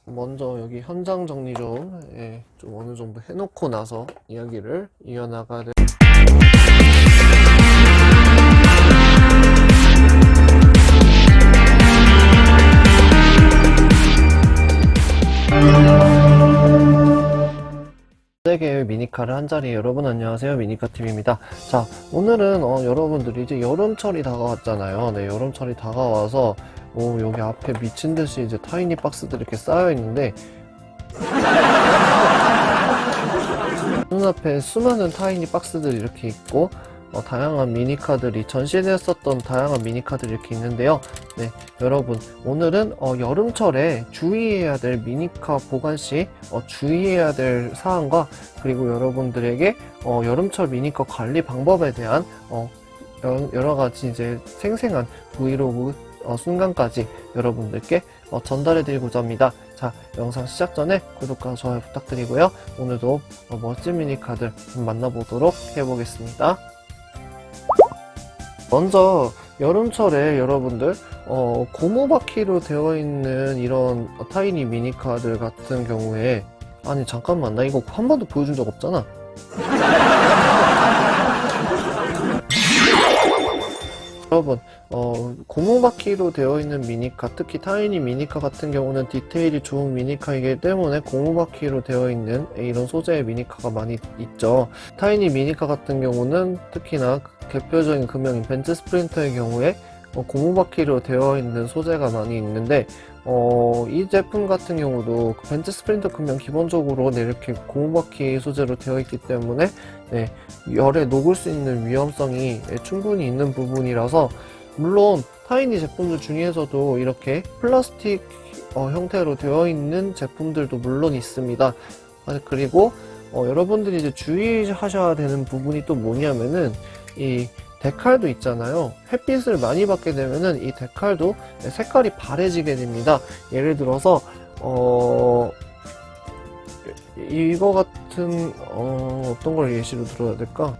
먼저 여기 현장 정리 좀 어느 정도 해놓고 나서 이야기를 이어나가야 돼. 세계의 미니카를 한자리에 여러분 안녕하세요, 미니카팀입니다. 자, 오늘은 여러분들이 이제 여름철이 다가왔잖아요. 네, 여름철이 다가와서 여기 앞에 미친듯이 이제 타이니 박스들이 이렇게 쌓여있는데 눈앞에 수많은 타이니 박스들이 이렇게 있고 다양한 미니카들이 전시됐었던 다양한 미니카들이 이렇게 있는데요. 네, 여러분 오늘은 여름철에 주의해야 될 미니카 보관 시 주의해야 될 사항과 그리고 여러분들에게 여름철 미니카 관리 방법에 대한 여러 가지 이제 생생한 브이로그 순간까지 여러분들께 전달해 드리고자 합니다. 자, 영상 시작 전에 구독과 좋아요 부탁드리고요. 오늘도 멋진 미니카들 좀 만나보도록 해보겠습니다. 먼저 여름철에 여러분들 고무바퀴로 되어 있는 이런 타이니 미니카들 같은 경우에, 아니 잠깐만, 나 이거 한 번도 보여준 적 없잖아. 여러분 고무바퀴로 되어 있는 미니카, 특히 타이니 미니카 같은 경우는 디테일이 좋은 미니카이기 때문에 고무바퀴로 되어 있는 이런 소재의 미니카가 많이 있죠. 타이니 미니카 같은 경우는 특히나 대표적인 금형인 벤츠 스프린터의 경우에 고무바퀴로 되어 있는 소재가 많이 있는데 이 제품 같은 경우도 벤츠 스프린터 금형 기본적으로 이렇게 고무바퀴 소재로 되어 있기 때문에 열에 녹을 수 있는 위험성이 충분히 있는 부분이라서, 물론 타이니 제품들 중에서도 이렇게 플라스틱 형태로 되어 있는 제품들도 물론 있습니다. 그리고 여러분들이 이제 주의하셔야 되는 부분이 또 뭐냐면은 이 데칼도 있잖아요. 햇빛을 많이 받게 되면은 이 데칼도 색깔이 바래지게 됩니다. 예를 들어서 이거 같은 어떤 걸 예시로 들어야 될까?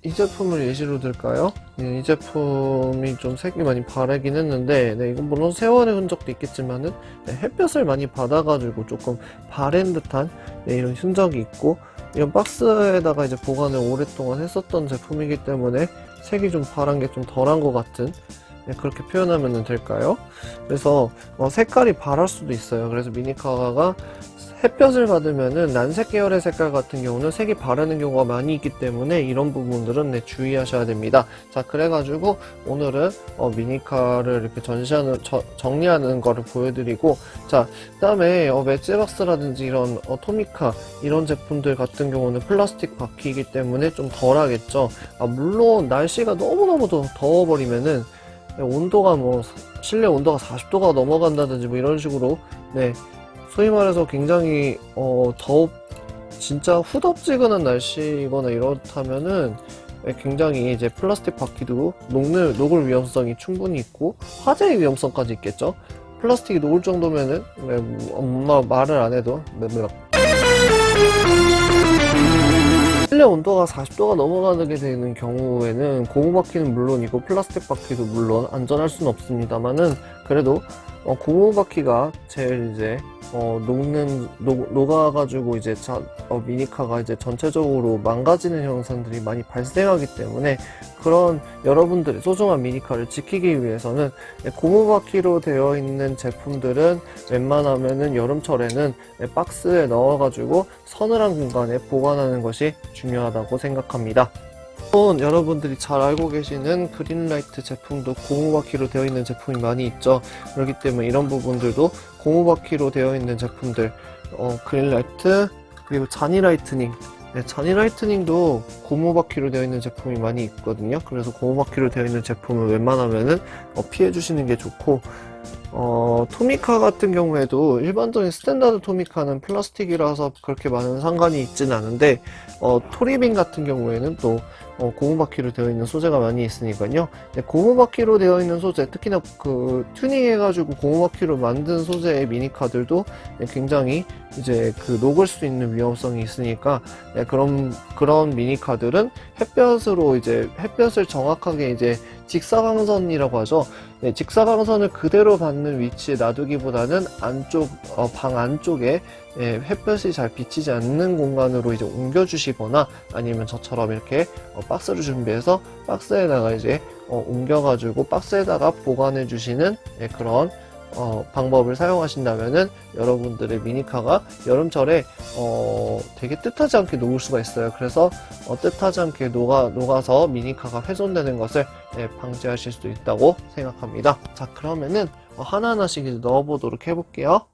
이 제품을 예시로 들까요? 이 제품이 좀 색이 많이 바래긴 했는데, 이건 물론 세월의 흔적도 있겠지만은 햇볕을 많이 받아가지고 조금 바랜 듯한 이런 흔적이 있고, 이런 박스에다가 이제 보관을 오랫동안 했었던 제품이기 때문에 색이 좀 바란 게 좀 덜한 것 같은, 그렇게 표현하면 될까요? 그래서 색깔이 바랄 수도 있어요. 그래서 미니카가 햇볕을 받으면은 난색 계열의 색깔 같은 경우는 색이 바르는 경우가 많이 있기 때문에 이런 부분들은 주의하셔야 됩니다. 자, 그래가지고 오늘은 미니카를 이렇게 정리하는 거를 보여드리고, 자, 그 다음에 맷지박스라든지 이런 토미카 이런 제품들 같은 경우는 플라스틱 바퀴이기 때문에 좀 덜하겠죠. 물론 날씨가 너무너무 더워버리면은 온도가 실내 온도가 40도가 넘어간다든지 이런 식으로 소위 말해서 굉장히 진짜 후덥지근한 날씨거나 이렇다면은 굉장히 이제 플라스틱 바퀴도 녹을 위험성이 충분히 있고 화재의 위험성까지 있겠죠. 플라스틱이 녹을 정도면은 엄마 말을 안 해도 실내 온도가 40도가 넘어가게 되는 경우에는 고무바퀴는 물론이고 플라스틱 바퀴도 물론 안전할 수는 없습니다만은, 그래도 고무바퀴가 제일 이제 녹아가지고 이제 미니카가 이제 전체적으로 망가지는 현상들이 많이 발생하기 때문에, 그런 여러분들의 소중한 미니카를 지키기 위해서는 고무바퀴로 되어 있는 제품들은 웬만하면은 여름철에는 박스에 넣어가지고 서늘한 공간에 보관하는 것이 중요하다고 생각합니다. 여러분들이 잘 알고 계시는 그린라이트 제품도 고무바퀴로 되어 있는 제품이 많이 있죠. 그렇기 때문에 이런 부분들도 고무바퀴로 되어 있는 제품들, 그린라이트, 그리고 자니라이트닝, 자니라이트닝도 고무바퀴로 되어 있는 제품이 많이 있거든요. 그래서 고무바퀴로 되어 있는 제품을 웬만하면은 피해 주시는 게 좋고, 토미카 같은 경우에도 일반적인 스탠다드 토미카는 플라스틱이라서 그렇게 많은 상관이 있진 않은데, 토리빈 같은 경우에는 또 고무바퀴로 되어 있는 소재가 많이 있으니까요. 네, 고무바퀴로 되어 있는 소재, 특히나 그 튜닝해가지고 고무바퀴로 만든 소재의 미니카들도 네, 굉장히 이제 그 녹을 수 있는 위험성이 있으니까 네, 그런 미니카들은 햇볕으로 이제 햇볕을 정확하게 이제 직사광선이라고 하죠. 네, 직사광선을 그대로 받는 위치에 놔두기보다는 방 안쪽에 예, 햇볕이 잘 비치지 않는 공간으로 이제 옮겨주시거나 아니면 저처럼 이렇게 박스를 준비해서 박스에다가 이제 옮겨가지고 박스에다가 보관해 주시는 예, 그런 방법을 사용하신다면은 여러분들의 미니카가 여름철에 되게 뜻하지 않게 녹을 수가 있어요. 그래서 뜻하지 않게 녹아서 미니카가 훼손되는 것을 예, 방지하실 수 있다고 생각합니다. 자, 그러면은 하나하나씩 이제 넣어보도록 해볼게요.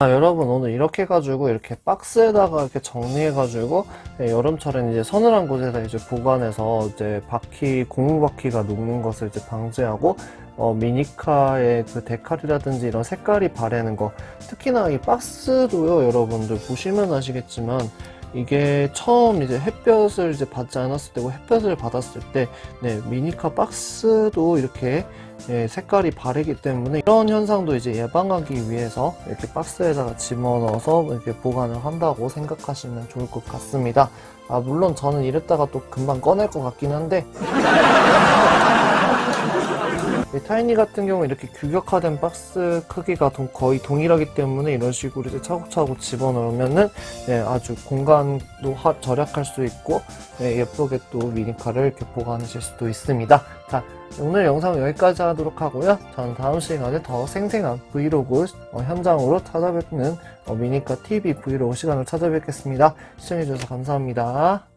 여러분 오늘 이렇게 해가지고 이렇게 박스에다가 이렇게 정리해가지고 여름철엔 이제 서늘한 곳에다 이제 보관해서 이제 고무바퀴가 녹는 것을 이제 방지하고 미니카의 그 데칼이라든지 이런 색깔이 바래는 거, 특히나 이 박스도요, 여러분들 보시면 아시겠지만 이게 처음 이제 햇볕을 이제 받지 않았을 때고 햇볕을 받았을 때 미니카 박스도 이렇게 색깔이 바래기 때문에 이런 현상도 이제 예방하기 위해서 이렇게 박스에다가 집어넣어서 이렇게 보관을 한다고 생각하시면 좋을 것 같습니다. 물론 저는 이랬다가 또 금방 꺼낼 것 같긴 한데 이 타이니 같은 경우 이렇게 규격화된 박스 크기가 거의 동일하기 때문에 이런 식으로 이제 차곡차곡 집어넣으면은 아주 공간도 절약할 수 있고 예쁘게 또 미니카를 이렇게 보관하실 수도 있습니다. 자, 오늘 영상 여기까지 하도록 하고요. 저는 다음 시간에 더 생생한 브이로그 현장으로 찾아뵙는 미니카 TV 브이로그 시간을 찾아뵙겠습니다. 시청해주셔서 감사합니다.